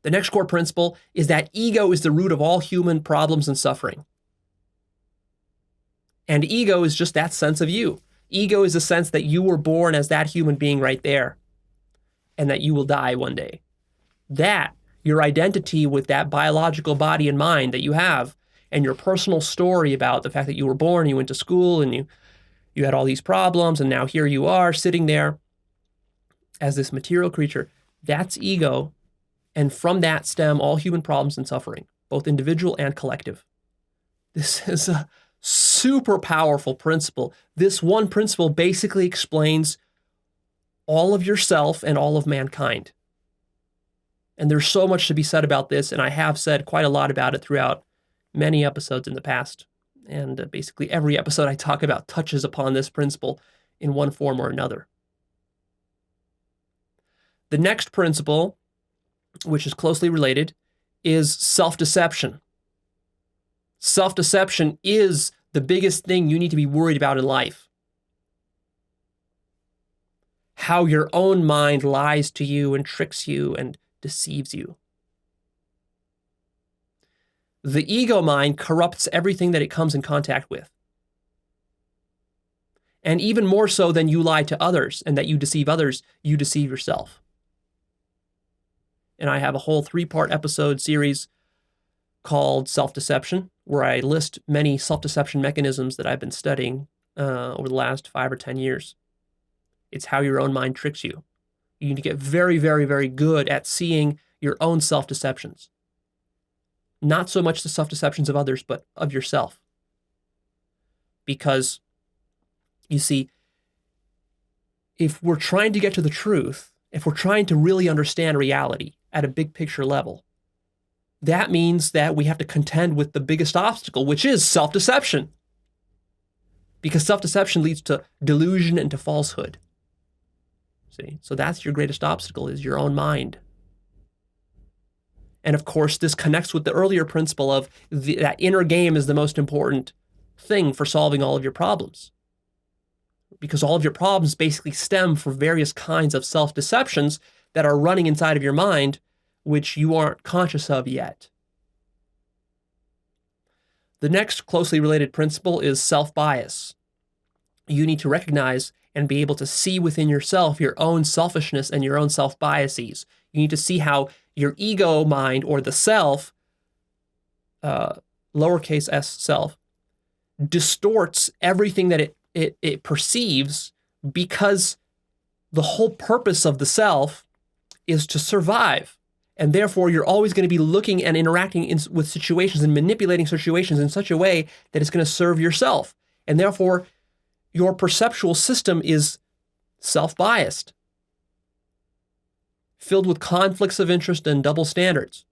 The next core principle is that ego is the root of all human problems and suffering. And ego is just that sense of you. Ego is the sense that you were born as that human being right there and that you will die one day. That, your identity with that biological body and mind that you have, and your personal story about the fact that you were born, you went to school, and you had all these problems, and now here you are sitting there as this material creature, that's ego. And from that stem all human problems and suffering, both individual and collective. This is a super powerful principle. This one principle basically explains all of yourself and all of mankind. And there's so much to be said about this, and I have said quite a lot about it throughout many episodes in the past. And basically every episode I talk about touches upon this principle in one form or another. The next principle, which is closely related, is self-deception. Self-deception is the biggest thing you need to be worried about in life. How your own mind lies to you and tricks you and deceives you. The ego mind corrupts everything that it comes in contact with. And even more so than you lie to others and that you deceive others, you deceive yourself. And I have a whole 3-part episode series called Self-Deception, where I list many self-deception mechanisms that I've been studying over the last 5 or 10 years. It's how your own mind tricks you. You need to get very, very, very good at seeing your own self-deceptions. Not so much the self-deceptions of others, but of yourself. Because, you see, if we're trying to get to the truth, if we're trying to really understand reality at a big picture level, that means that we have to contend with the biggest obstacle, which is self-deception. Because self-deception leads to delusion and to falsehood. See, so that's your greatest obstacle, is your own mind. And of course, this connects with the earlier principle of that inner game is the most important thing for solving all of your problems. Because all of your problems basically stem from various kinds of self-deceptions that are running inside of your mind, which you aren't conscious of yet. The next closely related principle is self-bias. You need to recognize and be able to see within yourself your own selfishness and your own self-biases. You need to see how your ego mind, or the self, lowercase s self, distorts everything that it perceives, because the whole purpose of the self is to survive. And therefore, you're always going to be looking and interacting with situations and manipulating situations in such a way that it's going to serve yourself. And therefore, your perceptual system is self-biased, filled with conflicts of interest and double standards.